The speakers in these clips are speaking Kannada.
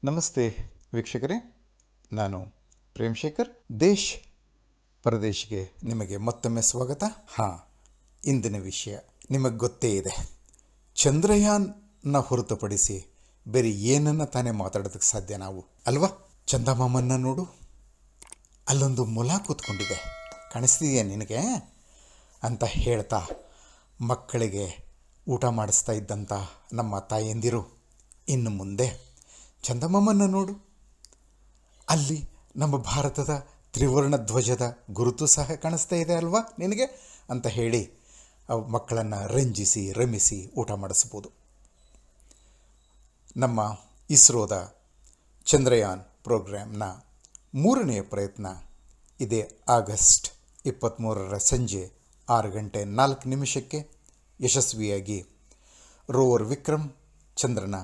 ನಮಸ್ತೆ ವೀಕ್ಷಕರೇ, ನಾನು ಪ್ರೇಮ್ಶೇಖರ್. ದೇಶ್ ಪರದೇಶ್ಗೆ ನಿಮಗೆ ಮತ್ತೊಮ್ಮೆ ಸ್ವಾಗತ. ಇಂದಿನ ವಿಷಯ ನಿಮಗೆ ಗೊತ್ತೇ ಇದೆ. ಚಂದ್ರಯಾನ್ನ ಹೊರತುಪಡಿಸಿ ಬೇರೆ ಏನನ್ನ ತಾನೇ ಮಾತಾಡೋದಕ್ಕೆ ಸಾಧ್ಯ ನಾವು, ಅಲ್ವಾ? ಚಂದಮಾಮನ್ನ ನೋಡು, ಅಲ್ಲೊಂದು ಮೊಲ ಕೂತ್ಕೊಂಡಿದೆ, ಕಾಣಿಸ್ತಿದೆಯಾ ನಿನಗೆ ಅಂತ ಹೇಳ್ತಾ ಮಕ್ಕಳಿಗೆ ಊಟ ಮಾಡಿಸ್ತಾ ಇದ್ದಂಥ ನಮ್ಮ ತಾಯಂದಿರು, ಇನ್ನು ಮುಂದೆ ಚಂದಮಾಮನ್ನ ನೋಡು, ಅಲ್ಲಿ ನಮ್ಮ ಭಾರತದ ತ್ರಿವರ್ಣ ಧ್ವಜದ ಗುರುತು ಸಹ ಕಾಣಿಸ್ತಾ ಇದೆ ಅಲ್ವಾ ನಿನಗೆ ಅಂತ ಹೇಳಿ ಮಕ್ಕಳನ್ನು ರಂಜಿಸಿ ರಮಿಸಿ ಊಟ ಮಾಡಿಸ್ಬೋದು. ನಮ್ಮ ಇಸ್ರೋದ ಚಂದ್ರಯಾನ್ ಪ್ರೋಗ್ರಾಮ್ನ 3ನೇ ಪ್ರಯತ್ನ ಇದೇ ಆಗಸ್ಟ್ 23 ಸಂಜೆ 6:04 ಯಶಸ್ವಿಯಾಗಿ ರೋವರ್ ವಿಕ್ರಮ್ ಚಂದ್ರನ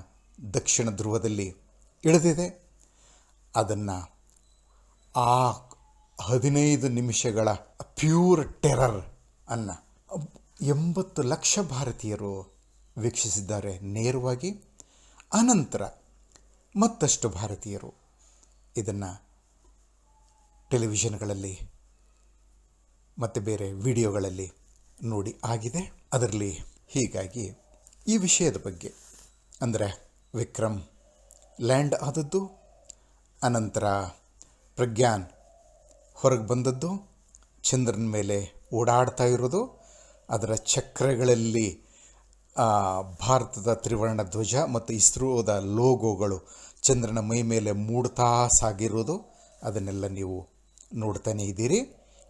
ದಕ್ಷಿಣ ಧ್ರುವದಲ್ಲಿ ಇಳಿದಿದೆ. ಅದನ್ನು ಆ 15 ನಿಮಿಷಗಳ ಪ್ಯೂರ್ ಟೆರರ್ ಅನ್ನು 80 ಲಕ್ಷ ಭಾರತೀಯರು ವೀಕ್ಷಿಸಿದ್ದಾರೆ ನೇರವಾಗಿ. ಅನಂತರ ಮತ್ತಷ್ಟು ಭಾರತೀಯರು ಇದನ್ನು ಟೆಲಿವಿಷನ್ಗಳಲ್ಲಿ ಮತ್ತು ಬೇರೆ ವಿಡಿಯೋಗಳಲ್ಲಿ ನೋಡಿ ಆಗಿದೆ. ಅದರಲ್ಲಿ ಹೀಗಾಗಿ ಈ ವಿಷಯದ ಬಗ್ಗೆ, ಅಂದರೆ ವಿಕ್ರಮ್ ಲ್ಯಾಂಡ್ ಆದದ್ದು, ಅನಂತರ ಪ್ರಜ್ಞಾನ್ ಹೊರಗೆ ಬಂದದ್ದು, ಚಂದ್ರನ ಮೇಲೆ ಓಡಾಡ್ತಾ ಇರೋದು, ಅದರ ಚಕ್ರಗಳಲ್ಲಿ ಭಾರತದ ತ್ರಿವರ್ಣ ಧ್ವಜ ಮತ್ತು ಇಸ್ರೋದ ಲೋಗೋಗಳು ಚಂದ್ರನ ಮೈ ಮೇಲೆ ಮೂಡ್ತಾ ಸಾಗಿರೋದು, ಅದನ್ನೆಲ್ಲ ನೀವು ನೋಡ್ತಾನೇ ಇದ್ದೀರಿ.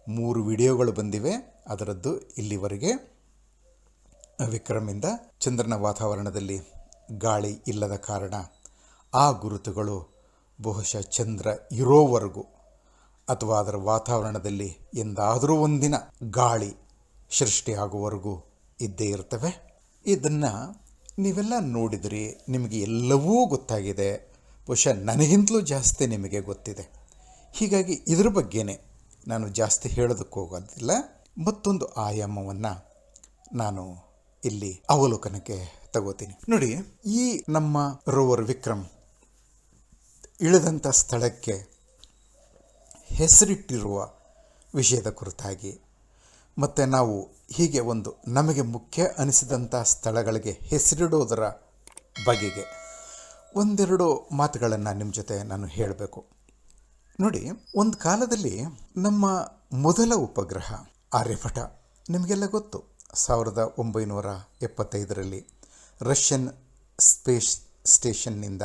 3 ವಿಡಿಯೋಗಳು ಬಂದಿವೆ ಅದರದ್ದು ಇಲ್ಲಿವರೆಗೆ. ವಿಕ್ರಮಿಂದ ಚಂದ್ರನ ವಾತಾವರಣದಲ್ಲಿ ಗಾಳಿ ಇಲ್ಲದ ಕಾರಣ ಆ ಗುರುತುಗಳು ಬಹುಶಃ ಚಂದ್ರ ಇರೋವರೆಗೂ ಅಥವಾ ಅದರ ವಾತಾವರಣದಲ್ಲಿ ಎಂದಾದರೂ ಒಂದಿನ ಗಾಳಿ ಸೃಷ್ಟಿಯಾಗುವವರೆಗೂ ಇದ್ದೇ ಇರ್ತವೆ. ಇದನ್ನು ನೀವೆಲ್ಲ ನೋಡಿದ್ರಿ, ನಿಮಗೆ ಎಲ್ಲವೂ ಗೊತ್ತಾಗಿದೆ. ಬಹುಶಃ ನನಗಿಂತಲೂ ಜಾಸ್ತಿ ನಿಮಗೆ ಗೊತ್ತಿದೆ. ಹೀಗಾಗಿ ಇದ್ರ ಬಗ್ಗೆನೇ ನಾನು ಜಾಸ್ತಿ ಹೇಳೋದಕ್ಕೆ ಹೋಗೋದಿಲ್ಲ. ಮತ್ತೊಂದು ಆಯಾಮವನ್ನು ನಾನು ಇಲ್ಲಿ ಅವಲೋಕನಕ್ಕೆ ತಗೋತೀನಿ. ನೋಡಿ, ಈ ನಮ್ಮ ರೋವರ್ ವಿಕ್ರಮ್ ಇಳಿದಂಥ ಸ್ಥಳಕ್ಕೆ ಹೆಸರಿಟ್ಟಿರುವ ವಿಷಯದ ಕುರಿತಾಗಿ, ಮತ್ತು ನಾವು ಹೀಗೆ ಒಂದು ನಮಗೆ ಮುಖ್ಯ ಅನಿಸಿದಂಥ ಸ್ಥಳಗಳಿಗೆ ಹೆಸರಿಡೋದರ ಬಗೆಗೆ ಒಂದೆರಡು ಮಾತುಗಳನ್ನು ನಿಮ್ಮ ಜೊತೆ ನಾನು ಹೇಳಬೇಕು. ನೋಡಿ, ಒಂದು ಕಾಲದಲ್ಲಿ ನಮ್ಮ ಮೊದಲ ಉಪಗ್ರಹ ಆರ್ಯಭಟ ನಿಮಗೆಲ್ಲ ಗೊತ್ತು. 1975ರಲ್ಲಿ ರಷ್ಯನ್ ಸ್ಪೇಸ್ ಸ್ಟೇಷನ್ನಿಂದ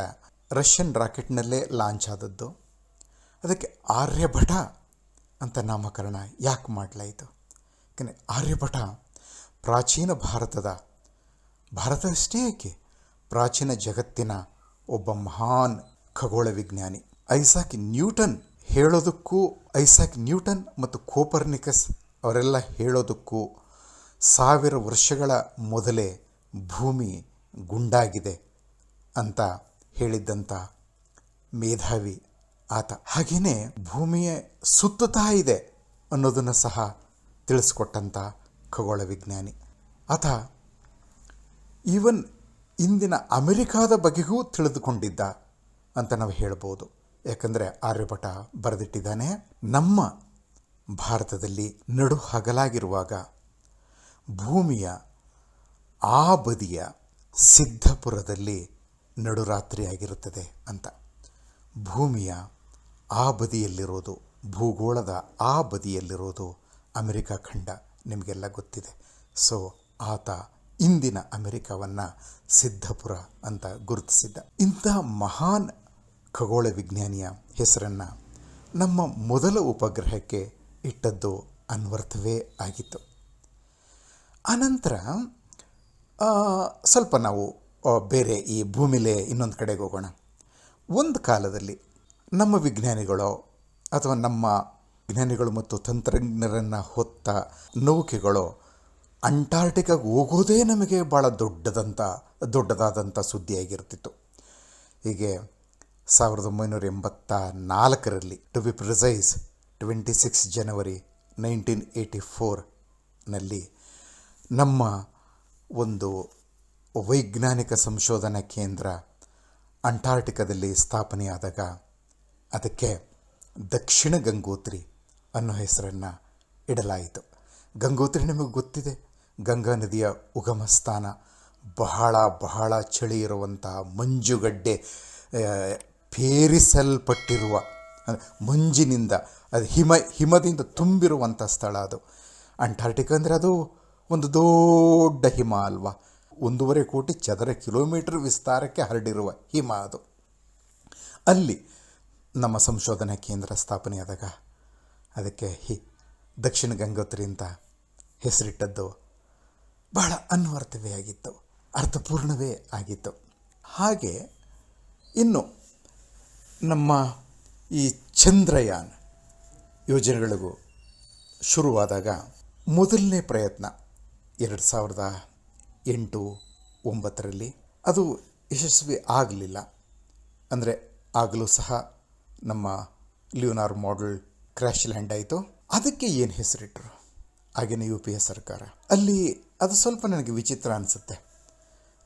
ರಷ್ಯನ್ ರಾಕೆಟ್ನಲ್ಲೇ ಲಾಂಚ್ ಆದದ್ದು. ಅದಕ್ಕೆ ಆರ್ಯಭಟ ಅಂತ ನಾಮಕರಣ ಯಾಕೆ ಮಾಡಲಾಯಿತು? ಯಾಕಂದರೆ ಆರ್ಯಭಟ ಪ್ರಾಚೀನ ಭಾರತವಷ್ಟೇ ಏಕೆ, ಪ್ರಾಚೀನ ಜಗತ್ತಿನ ಒಬ್ಬ ಮಹಾನ್ ಖಗೋಳ ವಿಜ್ಞಾನಿ. ಐಸಾಕ್ ನ್ಯೂಟನ್ ಮತ್ತು ಕೋಪರ್ನಿಕಸ್ ಅವರೆಲ್ಲ ಹೇಳೋದಕ್ಕೂ 1000 ವರ್ಷಗಳ ಮೊದಲೇ ಭೂಮಿ ಗುಂಡಾಗಿದೆ ಅಂತ ಹೇಳಿದ್ದಂಥ ಮೇಧಾವಿ ಆತ. ಹಾಗೆಯೇ ಭೂಮಿಯೇ ಸುತ್ತುತ್ತಾ ಇದೆ ಅನ್ನೋದನ್ನು ಸಹ ತಿಳಿಸ್ಕೊಟ್ಟಂಥ ಖಗೋಳ ವಿಜ್ಞಾನಿ ಆತ. ಈವನ್ ಇಂದಿನ ಅಮೆರಿಕಾದ ಬಗೆಗೂ ತಿಳಿದುಕೊಂಡಿದ್ದ ಅಂತ ನಾವು ಹೇಳ್ಬೋದು. ಯಾಕಂದರೆ ಆರ್ಯಭಟ ಬರೆದಿಟ್ಟಿದ್ದಾನೆ, ನಮ್ಮ ಭಾರತದಲ್ಲಿ ನಡು ಹಗಲಾಗಿರುವಾಗ ಭೂಮಿಯ ಆ ಬದಿಯ ಸಿದ್ಧಪುರದಲ್ಲಿ ನಡುರಾತ್ರಿ ಆಗಿರುತ್ತದೆ ಅಂತ. ಭೂಮಿಯ ಆ ಬದಿಯಲ್ಲಿರೋದು, ಭೂಗೋಳದ ಆ ಬದಿಯಲ್ಲಿರೋದು ಅಮೆರಿಕ ಖಂಡ, ನಿಮಗೆಲ್ಲ ಗೊತ್ತಿದೆ. ಸೊ ಆತ ಇಂದಿನ ಅಮೆರಿಕವನ್ನು ಸಿದ್ಧಪುರ ಅಂತ ಗುರುತಿಸಿದ್ದ. ಇಂಥ ಮಹಾನ್ ಖಗೋಳ ವಿಜ್ಞಾನಿಯ ಹೆಸರನ್ನು ನಮ್ಮ ಮೊದಲ ಉಪಗ್ರಹಕ್ಕೆ ಇಟ್ಟದ್ದು ಅನ್ವರ್ಥವೇ ಆಗಿತ್ತು. ಅನಂತರ ಸ್ವಲ್ಪ ನಾವು ಬೇರೆ ಈ ಭೂಮಿಲೇ ಇನ್ನೊಂದು ಕಡೆಗೆ ಹೋಗೋಣ. ಒಂದು ಕಾಲದಲ್ಲಿ ನಮ್ಮ ವಿಜ್ಞಾನಿಗಳು ಅಥವಾ ನಮ್ಮ ವಿಜ್ಞಾನಿಗಳು ಮತ್ತು ತಂತ್ರಜ್ಞರನ್ನು ಹೊತ್ತ ನೌಕೆಗಳು ಅಂಟಾರ್ಟಿಕಾಗೆ ಹೋಗೋದೇ ನಮಗೆ ಭಾಳ ದೊಡ್ಡದಾದಂಥ ಸುದ್ದಿಯಾಗಿರ್ತಿತ್ತು. ಹೀಗೆ 1984ರಲ್ಲಿ, ಟು ಬಿ ಪ್ರಿಸೈಸ್ 26 ಜನವರಿ 1984ನಲ್ಲಿ ನಮ್ಮ ಒಂದು ವೈಜ್ಞಾನಿಕ ಸಂಶೋಧನಾ ಕೇಂದ್ರ ಅಂಟಾರ್ಟಿಕಾದಲ್ಲಿ ಸ್ಥಾಪನೆಯಾದಾಗ ಅದಕ್ಕೆ ದಕ್ಷಿಣ ಗಂಗೋತ್ರಿ ಅನ್ನೋ ಹೆಸರನ್ನು ಇಡಲಾಯಿತು. ಗಂಗೋತ್ರಿ ನಿಮಗೆ ಗೊತ್ತಿದೆ, ಗಂಗಾ ನದಿಯ ಉಗಮ ಸ್ಥಾನ. ಬಹಳ ಬಹಳ ಚಳಿ ಇರುವಂಥ ಮಂಜುಗಡ್ಡೆ ಪೇರಿಸಲ್ಪಟ್ಟಿರುವ ಮಂಜಿನಿಂದ ಅದು ಹಿಮದಿಂದ ತುಂಬಿರುವಂಥ ಸ್ಥಳ ಅದು. ಅಂಟಾರ್ಟಿಕಾ ಅಂದರೆ ಅದು ಒಂದು ದೊಡ್ಡ ಹಿಮ ಅಲ್ವಾ, 1.5 ಕೋಟಿ ಚದರ ಕಿಲೋಮೀಟರ್ ವಿಸ್ತಾರಕ್ಕೆ ಹರಡಿರುವ ಹಿಮ ಅದು. ಅಲ್ಲಿ ನಮ್ಮ ಸಂಶೋಧನಾ ಕೇಂದ್ರ ಸ್ಥಾಪನೆಯಾದಾಗ ಅದಕ್ಕೆ ದಕ್ಷಿಣ ಗಂಗೋತ್ರಿ ಅಂತ ಹೆಸರಿಟ್ಟದ್ದು ಬಹಳ ಅನ್ವರ್ಥವೇ ಆಗಿತ್ತು, ಅರ್ಥಪೂರ್ಣವೇ ಆಗಿತ್ತು. ಹಾಗೆ ಇನ್ನು ನಮ್ಮ ಈ ಚಂದ್ರಯಾನ್ ಯೋಜನೆಗಳಿಗೂ ಶುರುವಾದಾಗ ಮೊದಲನೇ ಪ್ರಯತ್ನ 2008-09 ಅದು ಯಶಸ್ವಿ ಆಗಲಿಲ್ಲ. ಅಂದರೆ ಆಗಲೂ ಸಹ ನಮ್ಮ ಲ್ಯೂನಾರ್ ಮಾಡೆಲ್ ಕ್ರ್ಯಾಶ್ ಲ್ಯಾಂಡ್ ಆಯಿತು. ಅದಕ್ಕೆ ಏನು ಹೆಸರಿಟ್ಟರು ಆಗಿನ UPA ಸರ್ಕಾರ? ಅಲ್ಲಿ ಅದು ಸ್ವಲ್ಪ ನನಗೆ ವಿಚಿತ್ರ ಅನಿಸುತ್ತೆ.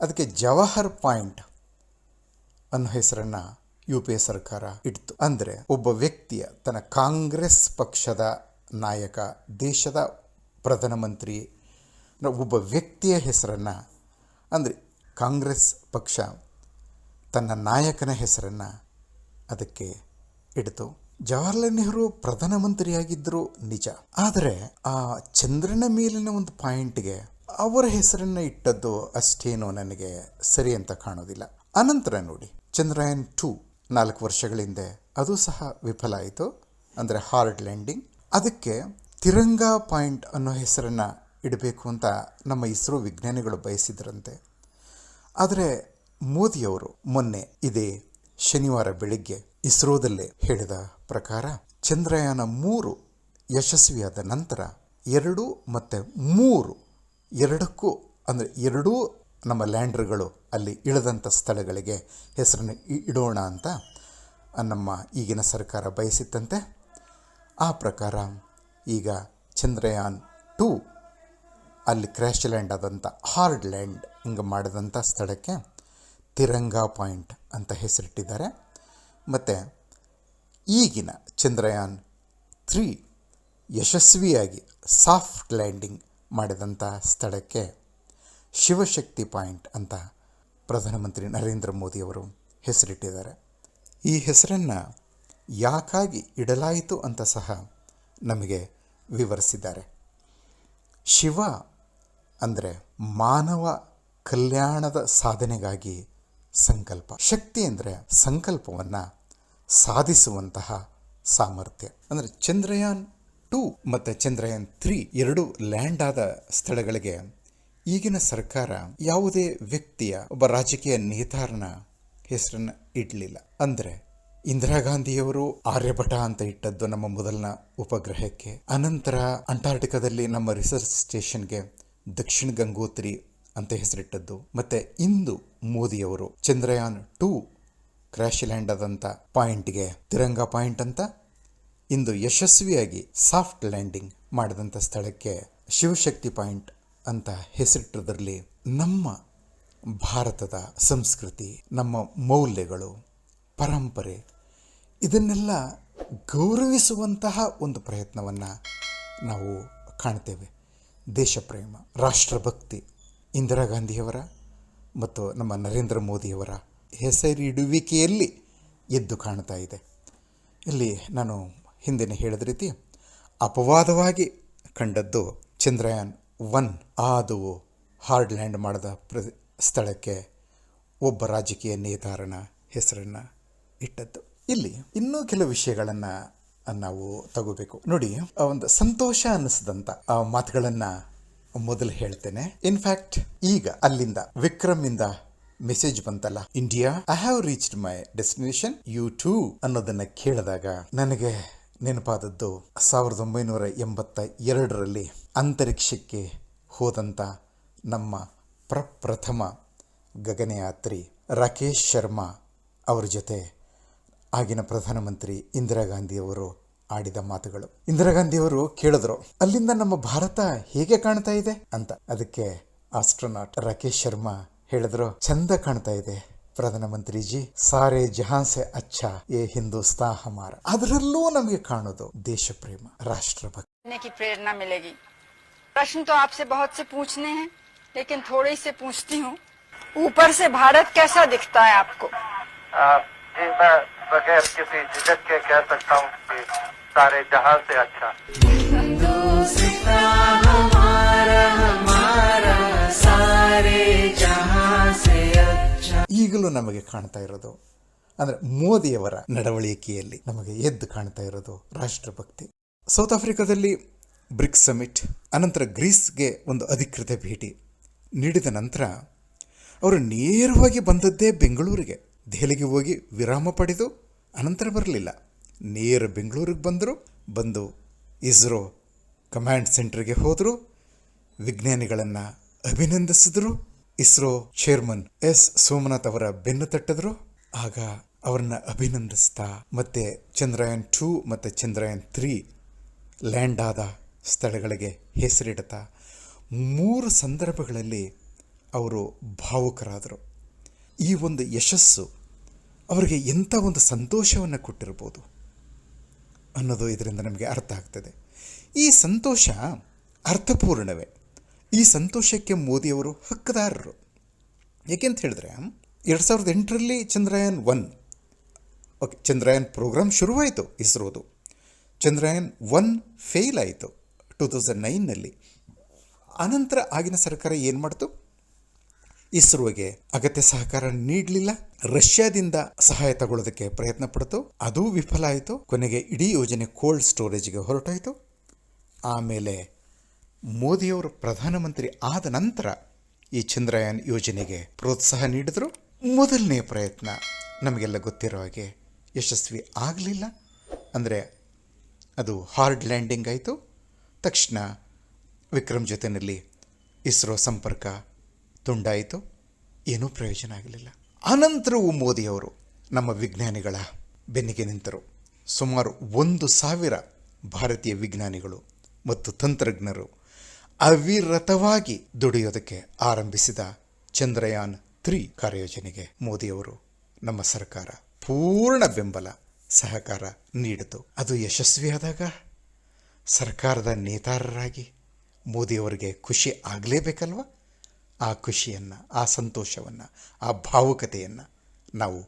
ಅದಕ್ಕೆ ಜವಾಹರ್ ಪಾಯಿಂಟ್ ಅನ್ನೋ ಹೆಸರನ್ನು UPA ಸರ್ಕಾರ ಇಡ್ತು. ಅಂದರೆ ಒಬ್ಬ ವ್ಯಕ್ತಿಯ, ತನ್ನ ಕಾಂಗ್ರೆಸ್ ಪಕ್ಷದ ನಾಯಕ, ದೇಶದ ಪ್ರಧಾನಮಂತ್ರಿ, ಒಬ್ಬ ವ್ಯಕ್ತಿಯ ಹೆಸರನ್ನು, ಅಂದರೆ ಕಾಂಗ್ರೆಸ್ ಪಕ್ಷ ತನ್ನ ನಾಯಕನ ಹೆಸರನ್ನು ಅದಕ್ಕೆ ಇಡ್ತು. ಜವಾಹರ್ಲಾಲ್ ನೆಹರು ಪ್ರಧಾನಮಂತ್ರಿಯಾಗಿದ್ದರು ನಿಜ, ಆದರೆ ಆ ಚಂದ್ರನ ಮೇಲಿನ ಒಂದು ಪಾಯಿಂಟ್ಗೆ ಅವರ ಹೆಸರನ್ನು ಇಟ್ಟದ್ದು ಅಷ್ಟೇನೋ ನನಗೆ ಸರಿ ಅಂತ ಕಾಣೋದಿಲ್ಲ. ಅನಂತರ ನೋಡಿ, ಚಂದ್ರಯಾನ್ 2 4 ವರ್ಷಗಳ ಹಿಂದೆ ಅದು ಸಹ ವಿಫಲ ಆಯಿತು, ಅಂದರೆ ಹಾರ್ಡ್ ಲ್ಯಾಂಡಿಂಗ್. ಅದಕ್ಕೆ ತಿರಂಗಾ ಪಾಯಿಂಟ್ ಅನ್ನೋ ಹೆಸರನ್ನು ಇಡಬೇಕು ಅಂತ ನಮ್ಮ ಇಸ್ರೋ ವಿಜ್ಞಾನಿಗಳು ಬಯಸಿದ್ರಂತೆ. ಆದರೆ ಮೋದಿಯವರು ಮೊನ್ನೆ ಇದೇ ಶನಿವಾರ ಬೆಳಿಗ್ಗೆ ಇಸ್ರೋದಲ್ಲೇ ಹೇಳಿದ ಪ್ರಕಾರ ಚಂದ್ರಯಾನ 3 ಯಶಸ್ವಿಯಾದ ನಂತರ 2 ಮತ್ತು 3 ಎರಡಕ್ಕೂ, ಅಂದರೆ ಎರಡೂ ನಮ್ಮ ಲ್ಯಾಂಡರ್ಗಳು ಅಲ್ಲಿ ಇಳಿದಂಥ ಸ್ಥಳಗಳಿಗೆ ಹೆಸರನ್ನು ಇಡೋಣ ಅಂತ ನಮ್ಮ ಈಗಿನ ಸರ್ಕಾರ ಬಯಸಿತ್ತಂತೆ. ಆ ಪ್ರಕಾರ ಈಗ ಚಂದ್ರಯಾನ್ 2 ಅಲ್ಲಿ ಕ್ರ್ಯಾಶ್ ಲ್ಯಾಂಡ್ ಆದಂಥ, ಹಾರ್ಡ್ ಲ್ಯಾಂಡ್ ಹಿಂಗೆ ಮಾಡಿದಂಥ ಸ್ಥಳಕ್ಕೆ ತಿರಂಗಾ ಪಾಯಿಂಟ್ ಅಂತ ಹೆಸರಿಟ್ಟಿದ್ದಾರೆ. ಮತ್ತು ಈಗಿನ ಚಂದ್ರಯಾನ್ 3 ಯಶಸ್ವಿಯಾಗಿ ಸಾಫ್ಟ್ ಲ್ಯಾಂಡಿಂಗ್ ಮಾಡಿದಂಥ ಸ್ಥಳಕ್ಕೆ ಶಿವಶಕ್ತಿ ಪಾಯಿಂಟ್ ಅಂತ ಪ್ರಧಾನಮಂತ್ರಿ ನರೇಂದ್ರ ಮೋದಿಯವರು ಹೆಸರಿಟ್ಟಿದ್ದಾರೆ. ಈ ಹೆಸರನ್ನು ಯಾಕಾಗಿ ಇಡಲಾಯಿತು ಅಂತ ಸಹ ನಮಗೆ ವಿವರಿಸಿದ್ದಾರೆ. ಶಿವ ಅಂದರೆ ಮಾನವ ಕಲ್ಯಾಣದ ಸಾಧನೆಗಾಗಿ ಸಂಕಲ್ಪ, ಶಕ್ತಿ ಅಂದರೆ ಸಂಕಲ್ಪವನ್ನು ಸಾಧಿಸುವಂತಹ ಸಾಮರ್ಥ್ಯ. ಅಂದರೆ ಚಂದ್ರಯಾನ್ 2 ಮತ್ತು ಚಂದ್ರಯಾನ್ 3 ಎರಡೂ ಲ್ಯಾಂಡ್ ಆದ ಸ್ಥಳಗಳಿಗೆ ಈಗಿನ ಸರ್ಕಾರ ಯಾವುದೇ ವ್ಯಕ್ತಿಯ, ಒಬ್ಬ ರಾಜಕೀಯ ನೇತಾರನ ಹೆಸರನ್ನು ಇಡಲಿಲ್ಲ. ಅಂದರೆ ಇಂದಿರಾ ಗಾಂಧಿಯವರು ಆರ್ಯಭಟ ಅಂತ ಇಟ್ಟದ್ದು ನಮ್ಮ ಮೊದಲನ ಉಪಗ್ರಹಕ್ಕೆ. ಅನಂತರ ಅಂಟಾರ್ಟಿಕಾದಲ್ಲಿ ನಮ್ಮ ರಿಸರ್ಚ್ ಸ್ಟೇಷನ್ಗೆ ದಕ್ಷಿಣ ಗಂಗೋತ್ರಿ ಅಂತ ಹೆಸರಿಟ್ಟದ್ದು. ಮತ್ತು ಇಂದು ಮೋದಿಯವರು ಚಂದ್ರಯಾನ್ 2 ಕ್ರ್ಯಾಶ್ ಲ್ಯಾಂಡ್ ಆದಂಥ ಪಾಯಿಂಟ್ಗೆ ತಿರಂಗಾ ಪಾಯಿಂಟ್ ಅಂತ, ಇಂದು ಯಶಸ್ವಿಯಾಗಿ ಸಾಫ್ಟ್ ಲ್ಯಾಂಡಿಂಗ್ ಮಾಡಿದಂಥ ಸ್ಥಳಕ್ಕೆ ಶಿವಶಕ್ತಿ ಪಾಯಿಂಟ್ ಅಂತ ಹೆಸರಿಟ್ಟದ್ರಲ್ಲಿ ನಮ್ಮ ಭಾರತದ ಸಂಸ್ಕೃತಿ, ನಮ್ಮ ಮೌಲ್ಯಗಳು, ಪರಂಪರೆ ಇದನ್ನೆಲ್ಲ ಗೌರವಿಸುವಂತಹ ಒಂದು ಪ್ರಯತ್ನವನ್ನು ನಾವು ಕಾಣ್ತೇವೆ. ದೇಶಪ್ರೇಮ, ರಾಷ್ಟ್ರಭಕ್ತಿ ಇಂದಿರಾ ಗಾಂಧಿಯವರ ಮತ್ತು ನಮ್ಮ ನರೇಂದ್ರ ಮೋದಿಯವರ ಹೆಸರಿಡುವಿಕೆಯಲ್ಲಿ ಎದ್ದು ಕಾಣ್ತಾ ಇದೆ. ಇಲ್ಲಿ ನಾನು ಹಿಂದಿನ ಹೇಳಿದ ರೀತಿ ಅಪವಾದವಾಗಿ ಕಂಡದ್ದು ಚಂದ್ರಯಾನ್ 1 ಅದು ಹಾರ್ಡ್ ಲ್ಯಾಂಡ್ ಮಾಡಿದ ಸ್ಥಳಕ್ಕೆ ಒಬ್ಬ ರಾಜಕೀಯ ನೇತಾರನ ಹೆಸರನ್ನು ಇಟ್ಟದ್ದು. ಇಲ್ಲಿ ಇನ್ನೂ ಕೆಲವು ವಿಷಯಗಳನ್ನು ನಾವು ತಗೋಬೇಕು. ನೋಡಿ, ಒಂದು ಸಂತೋಷ ಅನ್ನಿಸಿದಂಥ ಮಾತುಗಳನ್ನು ಮೊದಲು ಹೇಳ್ತೇನೆ. ಇನ್ಫ್ಯಾಕ್ಟ್ ಈಗ ಅಲ್ಲಿಂದ ವಿಕ್ರಮಿಂದ ಮೆಸೇಜ್ ಬಂತಲ್ಲ, India I have reached my destination, you too ಅನ್ನೋದನ್ನು ಕೇಳಿದಾಗ ನನಗೆ ನೆನಪಾದದ್ದು 1982 ಅಂತರಿಕ್ಷಕ್ಕೆ ಹೋದಂಥ ನಮ್ಮ ಪ್ರಪ್ರಥಮ ಗಗನಯಾತ್ರಿ ರಾಕೇಶ್ ಶರ್ಮಾ ಅವರ ಜೊತೆ ಆಗಿನ ಪ್ರಧಾನಮಂತ್ರಿ ಇಂದಿರಾ ಗಾಂಧಿಯವರು ಆಡಿದ ಮಾತುಗಳು. ಇಂದಿರಾ ಗಾಂಧಿಯವರು ಕೇಳಿದ್ರು, ಅಲ್ಲಿಂದ ನಮ್ಮ ಭಾರತ ಹೇಗೆ ಕಾಣ್ತಾ ಇದೆ ಅಂತ. ಅದಕ್ಕೆ ಆಸ್ಟ್ರೋನಾಟ್ ರಾಕೇಶ್ ಶರ್ಮಾ ಹೇಳಿದ್ರು, ಚಂದ ಕಾಣ್ತಾ ಇದೆ ಪ್ರಧಾನಮಂತ್ರಿ ಜಿ ಸಾರೆ ಜಹಾನ್ ಸೆ ಅಚ್ಚಾ ಯೇ ಹಿಂದೂಸ್ತಾ ಹಮಾರ. ಅದರಲ್ಲೂ ನಮಗೆ ಕಾಣೋದು ದೇಶ ಪ್ರೇಮ, ರಾಷ್ಟ್ರಭಕ್ತಿ की प्रेरणा मिलेगी. प्रश्न तो आपसे बहुत से पूछने हैं, लेकिन थोड़े से पूछती हूँ. ऊपर से भारत कैसा दिखता है आपको? जी मैं बगैर किसी झिझक के कह सकता हूँ कि सारे जहां से अच्छा. ಈಗಲೂ ನಮಗೆ ಕಾಣ್ತಾ ಇರೋದು ಅಂದರೆ ಮೋದಿಯವರ ನಡವಳಿಕೆಯಲ್ಲಿ ನಮಗೆ ಎದ್ದು ಕಾಣ್ತಾ ಇರೋದು ರಾಷ್ಟ್ರಭಕ್ತಿ. ಸೌತ್ ಆಫ್ರಿಕಾದಲ್ಲಿ ಬ್ರಿಕ್ಸ್ ಸಮಿಟ್, ಅನಂತರ ಗ್ರೀಸ್ಗೆ ಒಂದು ಅಧಿಕೃತ ಭೇಟಿ ನೀಡಿದ ನಂತರ ಅವರು ನೇರವಾಗಿ ಬಂದದ್ದೇ ಬೆಂಗಳೂರಿಗೆ. ದೆಹಲಿಗೆ ಹೋಗಿ ವಿರಾಮ ಪಡೆದು ಅನಂತರ ಬರಲಿಲ್ಲ, ನೇರ ಬೆಂಗಳೂರಿಗೆ ಬಂದು ಇಸ್ರೋ ಕಮಾಂಡ್ ಸೆಂಟರ್ಗೆ ಹೋದರು, ವಿಜ್ಞಾನಿಗಳನ್ನು ಅಭಿನಂದಿಸಿದ್ರು. ಇಸ್ರೋ ಚೇರ್ಮನ್ ಎಸ್ ಸೋಮನಾಥ್ ಅವರ ಬೆನ್ನು ತಟ್ಟಿದ್ರು. ಆಗ ಅವರನ್ನು ಅಭಿನಂದಿಸ್ತಾ ಮತ್ತೆ ಚಂದ್ರಯಾನ್ 2 ಮತ್ತು ಚಂದ್ರಯಾನ್ 3 ಲ್ಯಾಂಡ್ ಆದ ಸ್ಥಳಗಳಿಗೆ ಹೆಸರಿಡ್ತಾ 3 ಸಂದರ್ಭಗಳಲ್ಲಿ ಅವರು ಭಾವುಕರಾದರು. ಈ ಒಂದು ಯಶಸ್ಸು ಅವರಿಗೆ ಎಂಥ ಒಂದು ಸಂತೋಷವನ್ನು ಕೊಟ್ಟಿರ್ಬೋದು ಅನ್ನೋದು ಇದರಿಂದ ನಮಗೆ ಅರ್ಥ ಆಗ್ತದೆ. ಈ ಸಂತೋಷ ಅರ್ಥಪೂರ್ಣವೇ. ಈ ಸಂತೋಷಕ್ಕೆ ಮೋದಿಯವರು ಹಕ್ಕುದಾರರು. ಏಕೆಂತ ಹೇಳಿದ್ರೆ 2008ರಲ್ಲಿ ಚಂದ್ರಯಾನ್ 1 ಚಂದ್ರಯಾನ್ ಪ್ರೋಗ್ರಾಮ್ ಶುರುವಾಯಿತು ಇಸ್ರೋದು. ಚಂದ್ರಯಾನ್ 1 ಫೇಲ್ ಆಯಿತು 2009ನಲ್ಲಿ. ಅನಂತರ ಆಗಿನ ಸರ್ಕಾರ ಏನು ಮಾಡ್ತು, ಇಸ್ರೋಗೆ ಅಗತ್ಯ ಸಹಕಾರ ನೀಡಲಿಲ್ಲ. ರಷ್ಯಾದಿಂದ ಸಹಾಯ ತಗೊಳ್ಳೋದಕ್ಕೆ ಪ್ರಯತ್ನ ಪಡ್ತು, ಅದೂ ವಿಫಲ ಆಯಿತು. ಕೊನೆಗೆ ಇಡೀ ಯೋಜನೆ ಕೋಲ್ಡ್ ಸ್ಟೋರೇಜ್ಗೆ ಹೊರಟಾಯಿತು. ಆಮೇಲೆ ಮೋದಿಯವರು ಪ್ರಧಾನಮಂತ್ರಿ ಆದ ನಂತರ ಈ ಚಂದ್ರಯಾನ್ ಯೋಜನೆಗೆ ಪ್ರೋತ್ಸಾಹ ನೀಡಿದರು. ಮೊದಲನೇ ಪ್ರಯತ್ನ ನಮಗೆಲ್ಲ ಗೊತ್ತಿರೋ ಹಾಗೆ ಯಶಸ್ವಿ ಆಗಲಿಲ್ಲ. ಅಂದರೆ ಅದು ಹಾರ್ಡ್ ಲ್ಯಾಂಡಿಂಗ್ ಆಯಿತು. ತಕ್ಷಣ ವಿಕ್ರಮ್ ಜೊತೆಯಲ್ಲಿ ಇಸ್ರೋ ಸಂಪರ್ಕ ತುಂಡಾಯಿತು, ಏನೂ ಪ್ರಯೋಜನ ಆಗಲಿಲ್ಲ. ಅನಂತರವೂ ಮೋದಿಯವರು ನಮ್ಮ ವಿಜ್ಞಾನಿಗಳ ಬೆನ್ನಿಗೆ ನಿಂತರು. ಸುಮಾರು 1,000 ಭಾರತೀಯ ವಿಜ್ಞಾನಿಗಳು ಮತ್ತು ತಂತ್ರಜ್ಞರು ಅವಿರತವಾಗಿ ದುಡಿಯೋದಕ್ಕೆ ಆರಂಭಿಸಿದ ಚಂದ್ರಯಾನ್ 3 ಕಾರ್ಯಯೋಜನೆಗೆ ಮೋದಿಯವರು, ನಮ್ಮ ಸರ್ಕಾರ ಪೂರ್ಣ ಬೆಂಬಲ ಸಹಕಾರ ನೀಡಿತು. ಅದು ಯಶಸ್ವಿಯಾದಾಗ ಸರ್ಕಾರದ ನೇತಾರರಾಗಿ ಮೋದಿಯವರಿಗೆ ಖುಷಿ ಆಗಲೇಬೇಕಲ್ವ. ಆ ಖುಷಿಯನ್ನು, ಆ ಸಂತೋಷವನ್ನು, ಆ ಭಾವುಕತೆಯನ್ನು ನಾವು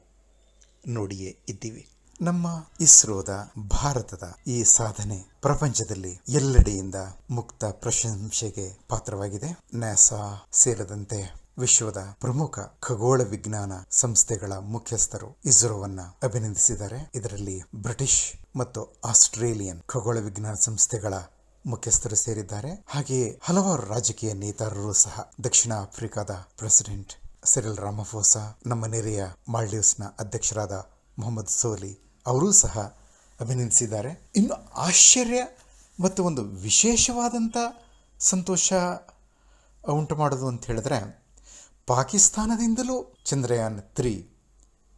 ನೋಡಿಯೇ ಇದ್ದೀವಿ. ನಮ್ಮ ಇಸ್ರೋದ, ಭಾರತದ ಈ ಸಾಧನೆ ಪ್ರಪಂಚದಲ್ಲಿ ಎಲ್ಲೆಡೆಯಿಂದ ಮುಕ್ತ ಪ್ರಶಂಸೆಗೆ ಪಾತ್ರವಾಗಿದೆ. ನಾಸಾ ಸೇರಿದಂತೆ ವಿಶ್ವದ ಪ್ರಮುಖ ಖಗೋಳ ವಿಜ್ಞಾನ ಸಂಸ್ಥೆಗಳ ಮುಖ್ಯಸ್ಥರು ಇಸ್ರೋವನ್ನ ಅಭಿನಂದಿಸಿದ್ದಾರೆ. ಇದರಲ್ಲಿ ಬ್ರಿಟಿಷ್ ಮತ್ತು ಆಸ್ಟ್ರೇಲಿಯನ್ ಖಗೋಳ ವಿಜ್ಞಾನ ಸಂಸ್ಥೆಗಳ ಮುಖ್ಯಸ್ಥರು ಸೇರಿದ್ದಾರೆ. ಹಾಗೆಯೇ ಹಲವಾರು ರಾಜಕೀಯ ನೇತಾರರು ಸಹ. ದಕ್ಷಿಣ ಆಫ್ರಿಕಾದ ಪ್ರೆಸಿಡೆಂಟ್ ಸಿರಿಲ್ ರಾಮಫೋಸಾ, ನಮ್ಮ ನೆರೆಯ ಮಾಲ್ಡೀವ್ಸ್ನ ಅಧ್ಯಕ್ಷರಾದ ಮೊಹಮ್ಮದ್ ಸೋಲಿ ಅವರೂ ಸಹ ಅಭಿನಂದಿಸಿದ್ದಾರೆ. ಇನ್ನು ಆಶ್ಚರ್ಯ ಮತ್ತು ಒಂದು ವಿಶೇಷವಾದಂಥ ಸಂತೋಷ ಉಂಟು ಮಾಡೋದು ಅಂತ ಹೇಳಿದ್ರೆ, ಪಾಕಿಸ್ತಾನದಿಂದಲೂ ಚಂದ್ರಯಾನ್ 3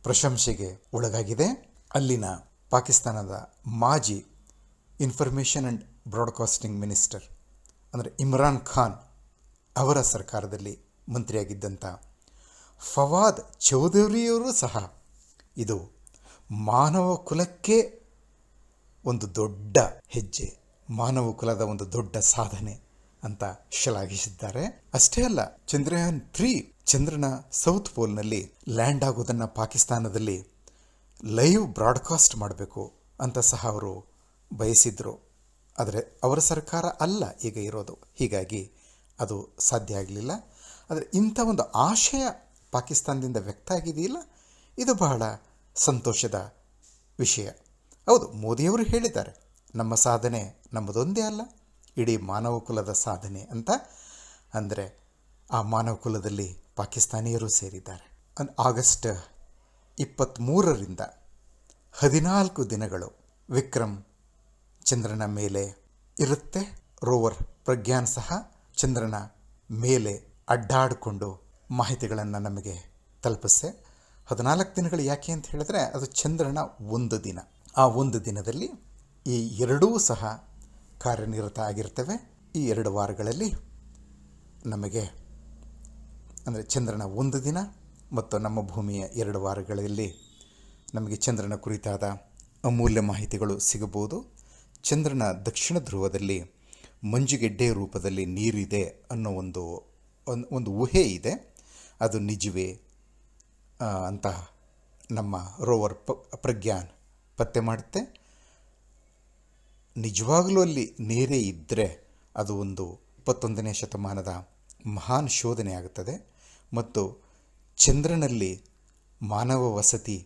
ಪ್ರಶಂಸೆಗೆ ಒಳಗಾಗಿದೆ. ಅಲ್ಲಿನ ಪಾಕಿಸ್ತಾನದ ಮಾಜಿ ಇನ್ಫಾರ್ಮೇಷನ್ ಆ್ಯಂಡ್ ಬ್ರಾಡ್ಕಾಸ್ಟಿಂಗ್ ಮಿನಿಸ್ಟರ್ ಅಂದರೆ ಇಮ್ರಾನ್ ಖಾನ್ ಅವರ ಸರ್ಕಾರದಲ್ಲಿ ಮಂತ್ರಿಯಾಗಿದ್ದಂಥ ಫವಾದ್ ಚೌಧರಿಯವರು ಸಹ ಇದು ಮಾನವ ಕುಲಕ್ಕೆ ಒಂದು ದೊಡ್ಡ ಹೆಜ್ಜೆ, ಮಾನವ ಕುಲದ ಒಂದು ದೊಡ್ಡ ಸಾಧನೆ ಅಂತ ಶ್ಲಾಘಿಸಿದ್ದಾರೆ. ಅಷ್ಟೇ ಅಲ್ಲ, ಚಂದ್ರಯಾನ್ 3 ಚಂದ್ರನ ಸೌತ್ ಪೋಲ್ನಲ್ಲಿ ಲ್ಯಾಂಡ್ ಆಗೋದನ್ನು ಪಾಕಿಸ್ತಾನದಲ್ಲಿ ಲೈವ್ ಬ್ರಾಡ್ಕಾಸ್ಟ್ ಮಾಡಬೇಕು ಅಂತ ಸಹ ಅವರು ಬಯಸಿದ್ರು. ಆದರೆ ಅವರ ಸರ್ಕಾರ ಅಲ್ಲ ಈಗ ಇರೋದು, ಹೀಗಾಗಿ ಅದು ಸಾಧ್ಯ ಆಗಲಿಲ್ಲ. ಆದರೆ ಇಂಥ ಒಂದು ಆಶಯ ಪಾಕಿಸ್ತಾನದಿಂದ ವ್ಯಕ್ತ ಆಗಿದೆಯಲ್ಲ, ಇದು ಬಹಳ ಸಂತೋಷದ ವಿಷಯ. ಹೌದು, ಮೋದಿಯವರು ಹೇಳಿದ್ದಾರೆ, ನಮ್ಮ ಸಾಧನೆ ನಮ್ಮದೊಂದೇ ಅಲ್ಲ, ಇಡೀ ಮಾನವ ಕುಲದ ಸಾಧನೆ ಅಂತ. ಅಂದರೆ ಆ ಮಾನವ ಕುಲದಲ್ಲಿ ಪಾಕಿಸ್ತಾನಿಯರು ಸೇರಿದ್ದಾರೆ. ಆಗಸ್ಟ್ 23ರಿಂದ 14 ದಿನಗಳು ವಿಕ್ರಮ್ ಚಂದ್ರನ ಮೇಲೆ ಇರುತ್ತೆ. ರೋವರ್ ಪ್ರಜ್ಞಾನ್ ಸಹ ಚಂದ್ರನ ಮೇಲೆ ಅಡ್ಡಾಡಿಕೊಂಡು ಮಾಹಿತಿಗಳನ್ನು ನಮಗೆ ತಲುಪಿಸೆ. 14 ದಿನಗಳು ಯಾಕೆ ಅಂತ ಹೇಳಿದ್ರೆ, ಅದು ಚಂದ್ರನ ಒಂದು ದಿನ. ಆ ಒಂದು ದಿನದಲ್ಲಿ ಈ ಎರಡೂ ಸಹ ಕಾರ್ಯನಿರತ ಆಗಿರ್ತವೆ. ಈ 2 ವಾರಗಳಲ್ಲಿ ನಮಗೆ ಅಂದರೆ ಚಂದ್ರನ ಒಂದು ದಿನ ಮತ್ತು ನಮ್ಮ ಭೂಮಿಯ 2 ವಾರಗಳಲ್ಲಿ ನಮಗೆ ಚಂದ್ರನ ಕುರಿತಾದ ಅಮೂಲ್ಯ ಮಾಹಿತಿಗಳು ಸಿಗಬಹುದು. ಚಂದ್ರನ ದಕ್ಷಿಣ ಧ್ರುವದಲ್ಲಿ ಮಂಜುಗೆಡ್ಡೆ ರೂಪದಲ್ಲಿ ನೀರಿದೆ ಅನ್ನೋ ಒಂದು ಊಹೆ ಇದೆ. ಅದು ನಿಜವೇ ಅಂತ ನಮ್ಮ ರೋವರ್ ಪ್ರಜ್ಞಾನ್ ಪತ್ತೆ ಮಾಡುತ್ತೆ. ನಿಜವಾಗಲೂ ಅಲ್ಲಿ ನೀರೇ ಇದ್ದರೆ ಅದು ಒಂದು 21ನೇ ಶತಮಾನದ ಮಹಾನ್ ಶೋಧನೆ ಆಗುತ್ತದೆ ಮತ್ತು ಚಂದ್ರನಲ್ಲಿ ಮಾನವ ವಸತಿ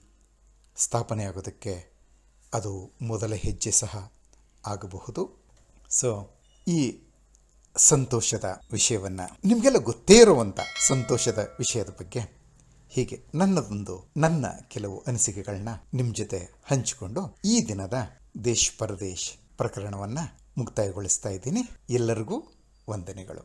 ಸ್ಥಾಪನೆ ಆಗೋದಕ್ಕೆ ಅದು ಮೊದಲ ಹೆಜ್ಜೆ ಸಹ ಆಗಬಹುದು. ಸೊ ಈ ಸಂತೋಷದ ವಿಷಯವನ್ನು, ನಿಮಗೆಲ್ಲ ಗೊತ್ತೇ ಇರುವಂಥ ಸಂತೋಷದ ವಿಷಯದ ಬಗ್ಗೆ ಹೀಗೆ ನನ್ನ ಕೆಲವು ಅನಿಸಿಕೆಗಳನ್ನ ನಿಮ್ಮ ಜೊತೆ ಹಂಚಿಕೊಂಡು ಈ ದಿನದ ದೇಶ್ ಪರದೇಶ್ ಪ್ರಕರಣವನ್ನು ಮುಕ್ತಾಯಗೊಳಿಸ್ತಾ ಇದ್ದೀನಿ. ಎಲ್ಲರಿಗೂ ವಂದನೆಗಳು.